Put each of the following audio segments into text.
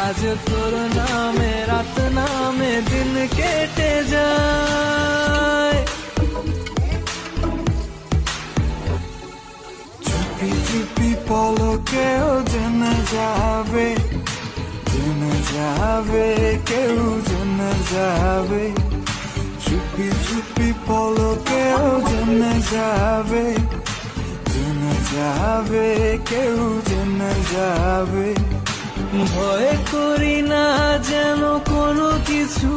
আজ তোর নামে রাত নামে দিন কেটে যায়। চুপি চুপি পলকেও জেনে যাবে, জেনে যাবে, কেউ জেনে যাবে। চুপি চুপি পলকেও জেনে যাবে, জেনে যাবে, কেউ জেনে যাবে। ভয় করি না যেন কোনো কিছু,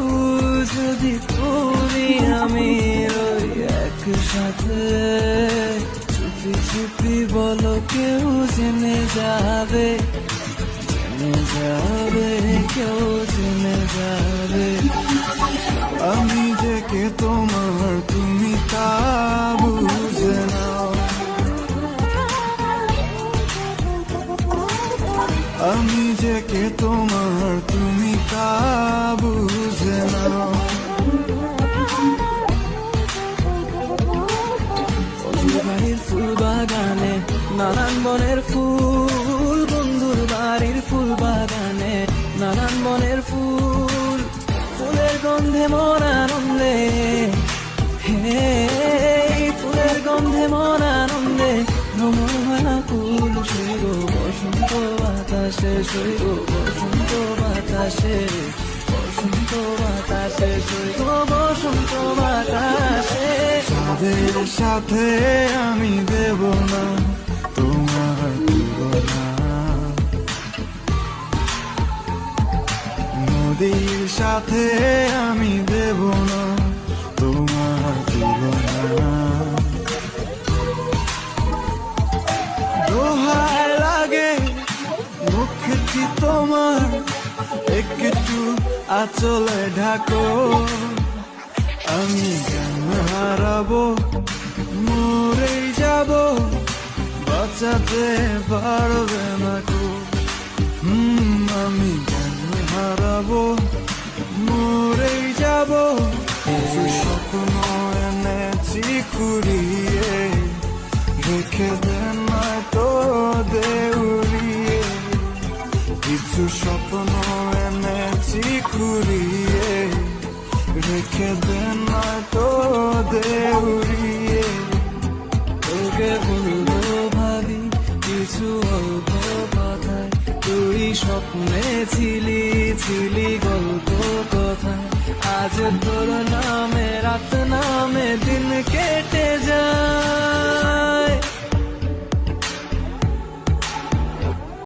যদি তুমি আমি রই একসাথে। চুপি চুপি বলো কেউ জেনে যাবে, জেনে যাবে, কেউ জেনে যাবে। আমি যে কে তোমার তুমি তা বুঝে নাও, আমি যে কে তোমার তুমি তা বুঝে নাও। বাড়ির ফুল বাগানে নানান বনের ফুল, বন্ধুর বাড়ির ফুল বাগানে নানান বনের ফুল। ফুলের গন্ধে মন আনন্দে, হে ফুলের গন্ধে মন আনন্দে। ভ্রমণা কুল শৈব বসন্ত বাতাসে, শৈব বসন্ত বাতাসে, বসন্ত বাতাসে, শৈব বসন্ত বাতাসে। তাদের সাথে আমি দেব না তোমার তুলনা, নদীর সাথে আমি দেব না তোমার তুলনা। দোহায় লাগে মুখটি তোমার, একটু আঁচলে ঢাকো। আমি জ্ঞান হারাবো, মরেই যাব, বাঁচাতে পারবে না কো। আমি জ্ঞান হারাবো, মরেই যাব। কিছু স্বপ্ন এনেছি কুড়িয়ে, রেখে দেন তো দেউরিয়ে। কিছু স্বপ্ন এনেছি কুড়িয়ে, রেখে দেন তো দেউরিয়ে। তোকে বলবো ভাবি কিছু অল্প কথায়, তুই স্বপ্নে ছিলি ছিলি গল্প কথায়। আজ তোর নামে রাত নামে দিন কেটে যায়।